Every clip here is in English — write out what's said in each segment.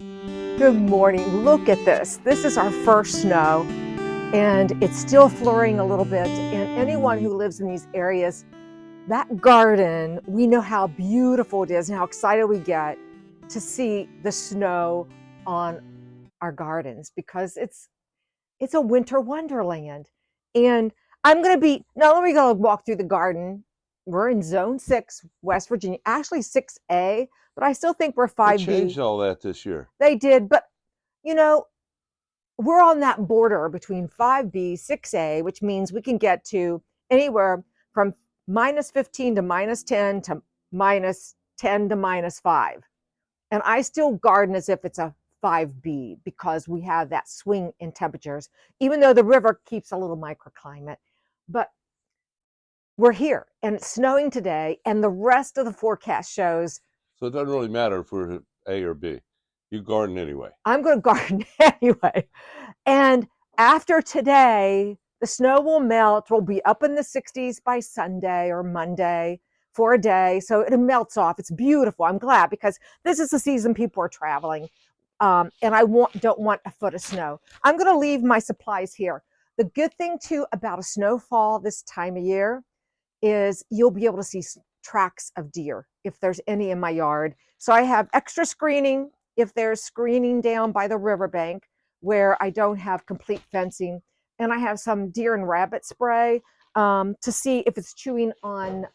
Good morning. Look at this. This is our first snow, and it's still flurrying a little bit. And anyone who lives in these areas, that garden, we know how beautiful it is and how excited we get to see the snow on our gardens because it's a winter wonderland. And I'm going to be now. Let me go walk through the garden. We're in Zone 6, West Virginia, actually 6A, but I still think we're They 5B. changed all that this year. They did, but you know, we're on that border between 5B, 6A, which means we can get to anywhere from -15 to -10 to -10 to -5. And I still garden as if it's a 5B because we have that swing in temperatures, even though the river keeps a little microclimate. But we're here and it's snowing today, and the rest of the forecast shows So it doesn't really matter if we're A or B. You garden anyway. I'm going to garden anyway. And after today, the snow will melt. We'll be up in the 60s by Sunday or Monday for a day. So it melts off. It's beautiful. I'm glad because this is the season people are traveling. And I don't want a foot of snow. I'm going to leave my supplies here. The good thing too about a snowfall this time of year is you'll be able to see tracks of deer if there's any in my yard. So I have extra screening if there's screening down by the riverbank where I don't have complete fencing. And I have some deer and rabbit spray to see if it's chewing on.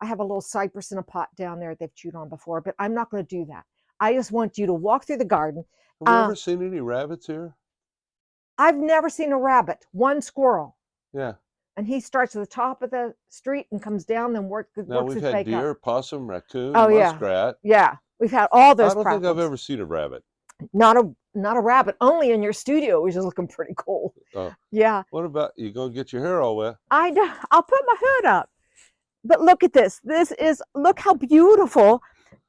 I have a little cypress in a pot down there they've chewed on before, but I'm not going to do that. I just want you to walk through the garden. Have we ever seen any rabbits here? I've never seen a rabbit, one squirrel. Yeah. And he starts at the top of the street and comes down and works his way up. Now we've had deer, possum, raccoon, Oh, muskrat. Yeah, we've had all those I don't problems. think I've ever seen a rabbit. Not a rabbit, only in your studio, which is looking pretty cool. Oh. Yeah. What about you gonna get your hair all wet? I'll put my hood up. But look at this. Look how beautiful,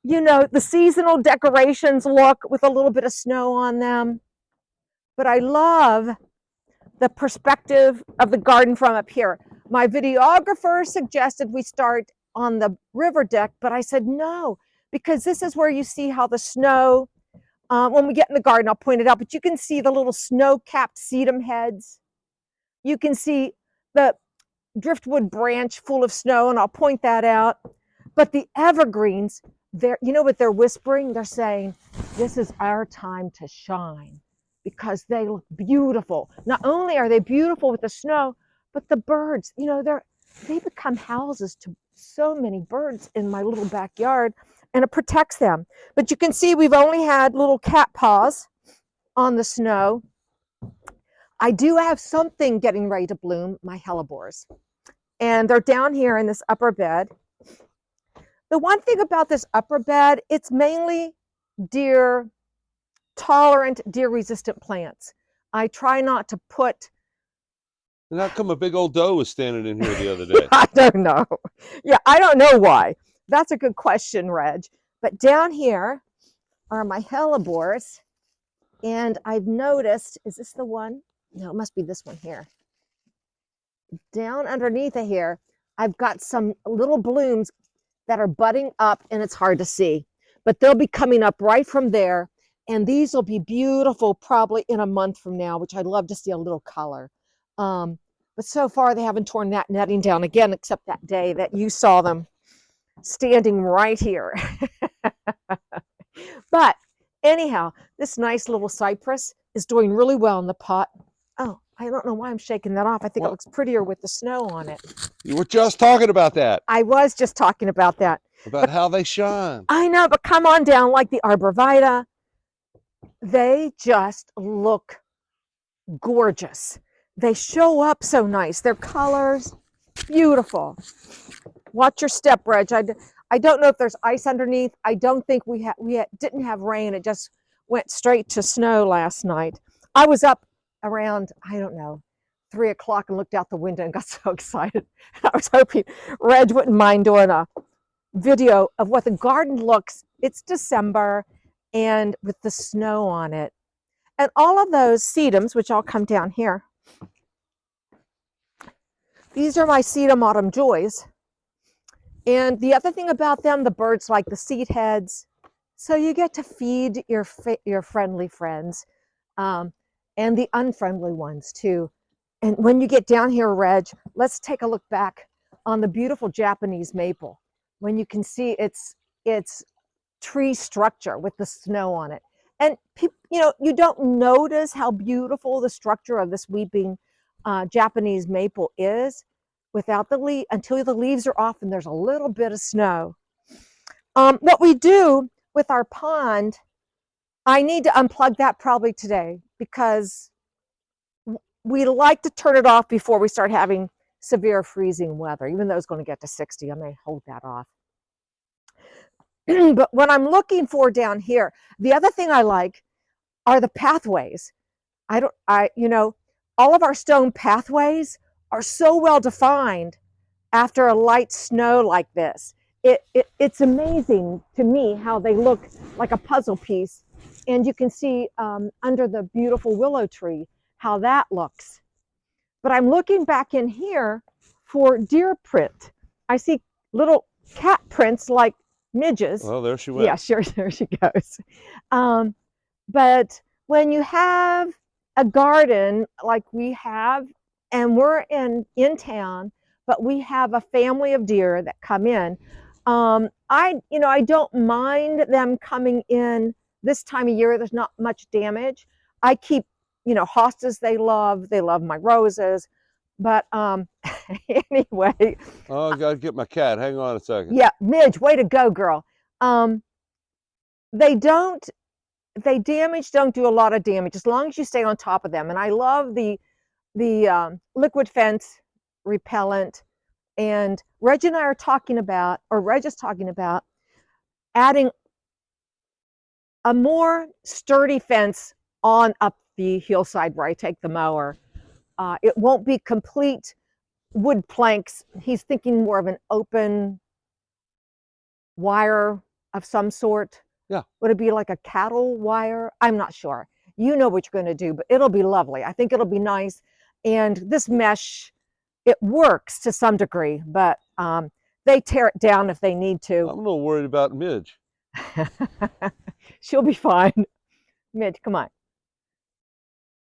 the seasonal decorations look with a little bit of snow on them. But I love the perspective of the garden from up here. My videographer suggested we start on the river deck, but I said no, because this is where you see how the snow, when we get in the garden, I'll point it out, but you can see the little snow-capped sedum heads. You can see the driftwood branch full of snow, and I'll point that out. But the evergreens, you know what they're whispering? They're saying, this is our time to shine, because they look beautiful. Not only are they beautiful with the snow, but the birds, they become houses to so many birds in my little backyard, and it protects them. But you can see we've only had little cat paws on the snow. I do have something getting ready to bloom, my hellebores. And they're down here in this upper bed. The one thing about this upper bed, it's mainly tolerant, deer-resistant plants. I try not to put. And how come a big old doe was standing in here the other day? I don't know. Yeah, I don't know why. That's a good question, Reg. But down here are my hellebores. And I've noticed, is this the one? No, it must be this one here. Down underneath of here, I've got some little blooms that are budding up, and it's hard to see. But they'll be coming up right from there. And these will be beautiful probably in a month from now, which I'd love to see a little color. But so far, they haven't torn that netting down again, except that day that you saw them standing right here. But anyhow, this nice little cypress is doing really well in the pot. Oh, I don't know why I'm shaking that off. I think it looks prettier with the snow on it. You were just talking about that. I was just talking about that. About how they shine. I know, but come on down, like the arborvitae. They just look gorgeous. They show up so nice. Their colors, beautiful. Watch your step, Reg. I don't know if there's ice underneath. I don't think we didn't have rain. It just went straight to snow last night. I was up around, I don't know, 3 o'clock and looked out the window and got so excited. I was hoping Reg wouldn't mind doing a video of what the garden looks. It's December and with the snow on it. And all of those sedums, which I'll come down here. These are my sedum autumn joys. And the other thing about them, the birds like the seed heads. So you get to feed your friendly friends, and the unfriendly ones too. And when you get down here, Reg, let's take a look back on the beautiful Japanese maple. When you can see its tree structure with the snow on it. And you don't notice how beautiful the structure of this weeping Japanese maple is without the leaf until the leaves are off and there's a little bit of snow. What we do with our pond, I need to unplug that probably today because we like to turn it off before we start having severe freezing weather. Even though it's going to get to 60, I may hold that off. But what I'm looking for down here, the other thing I like are the pathways. All of our stone pathways are so well defined after a light snow like this. It's amazing to me how they look like a puzzle piece. And you can see under the beautiful willow tree how that looks. But I'm looking back in here for deer print. I see little cat prints like midges. Well, there she went. Yeah, sure, there she goes. But when you have a garden like we have, and we're in town, but we have a family of deer that come in, I don't mind them coming in this time of year. There's not much damage. I keep, hostas they love my roses, but anyway. Oh, I gotta get my cat. Hang on a second. Yeah, Midge, way to go, girl. They don't do a lot of damage as long as you stay on top of them. And I love the liquid fence repellent. And Reg and I are talking about, or Reg is talking about, adding a more sturdy fence on up the hillside where I take the mower. It won't be complete wood planks. He's thinking more of an open wire of some sort. Yeah. Would it be like a cattle wire? I'm not sure. You know what you're going to do, but it'll be lovely. I think it'll be nice. And this mesh, it works to some degree, but they tear it down if they need to. I'm a little worried about Midge. She'll be fine. Midge, come on.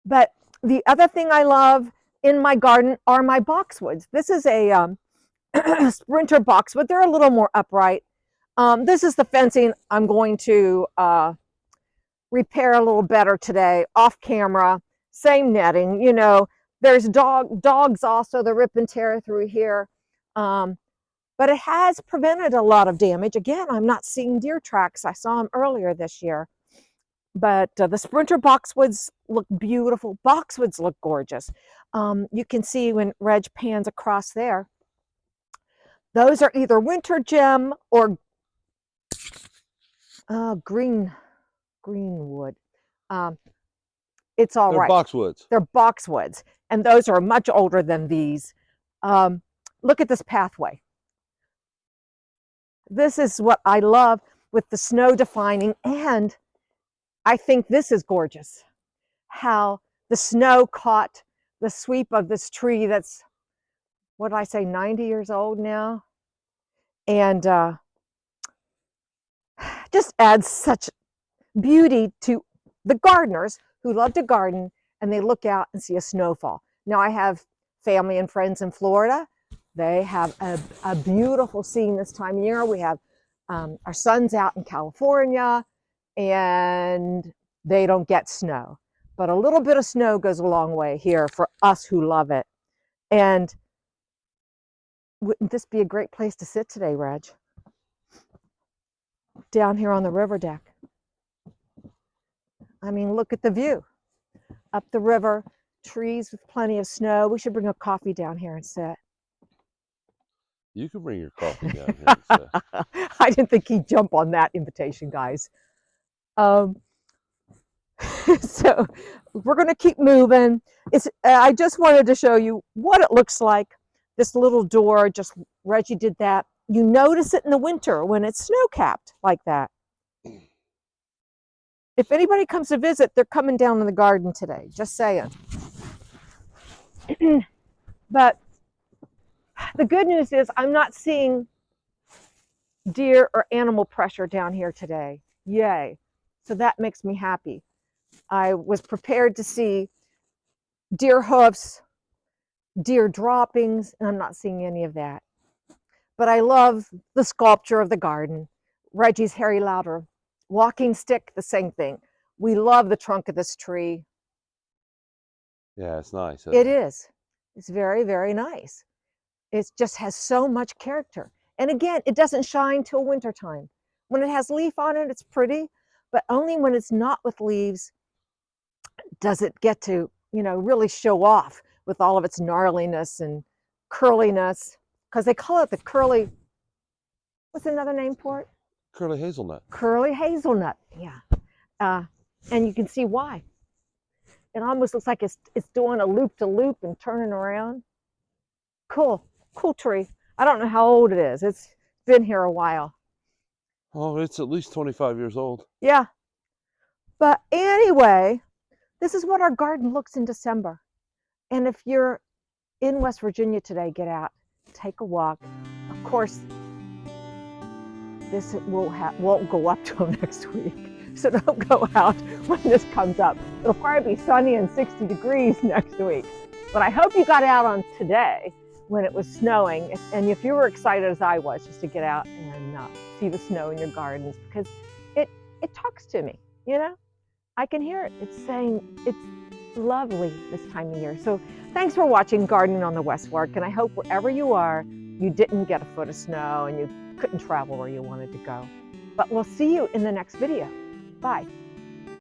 But the other thing I love in my garden are my boxwoods. This is a sprinter boxwood. They're a little more upright. This is the fencing I'm going to repair a little better today, off camera. Same netting, there's dogs also, the rip and tear through here. But it has prevented a lot of damage. Again, I'm not seeing deer tracks. I saw them earlier this year. But the sprinter boxwoods look beautiful. Boxwoods look gorgeous. You can see when Reg pans across there, those are either winter gem or greenwood. It's all right. They're boxwoods. They're boxwoods, and those are much older than these. Look at this pathway. This is what I love with the snow defining, and I think this is gorgeous. How the snow caught the sweep of this tree that's, what did I say, 90 years old now? And just adds such beauty to the gardeners who love to garden and they look out and see a snowfall. Now I have family and friends in Florida. They have a beautiful scene this time of year. We have our sons out in California and they don't get snow. But a little bit of snow goes a long way here for us who love it. And wouldn't this be a great place to sit today, Reg? Down here on the river deck. I mean, look at the view. Up the river, trees with plenty of snow. We should bring a coffee down here and sit. You can bring your coffee down here and sit. I didn't think he'd jump on that invitation, guys. So we're going to keep moving. I just wanted to show you what it looks like. This little door, just Reggie did that. You notice it in the winter when it's snow-capped like that. If anybody comes to visit, they're coming down in the garden today, just saying. But the good news is I'm not seeing deer or animal pressure down here today. Yay. So that makes me happy. I was prepared to see deer hoofs, deer droppings, and I'm not seeing any of that. But I love the sculpture of the garden. Reggie's Harry Lauder walking stick, the same thing. We love the trunk of this tree. Yeah, it's nice. It is. It's very, very nice. It just has so much character. And again, it doesn't shine till wintertime. When it has leaf on it, it's pretty, but only when it's not with leaves does it get to, really show off with all of its gnarliness and curliness. Because they call it the curly, what's another name for it? Curly hazelnut. Curly hazelnut, yeah. And you can see why. It almost looks like it's doing a loop-to-loop and turning around. Cool tree. I don't know how old it is. It's been here a while. Oh, it's at least 25 years old. Yeah. But anyway, this is what our garden looks in December. And if you're in West Virginia today, get out, take a walk. Of course, this won't go up till next week. So don't go out when this comes up. It'll probably be sunny and 60 degrees next week. But I hope you got out on today when it was snowing. And if you were excited as I was just to get out and see the snow in your gardens, because it talks to me, I can hear it. It's saying it's lovely this time of year. So thanks for watching Gardening on the West Fork. And I hope wherever you are, you didn't get a foot of snow and you couldn't travel where you wanted to go. But we'll see you in the next video. Bye.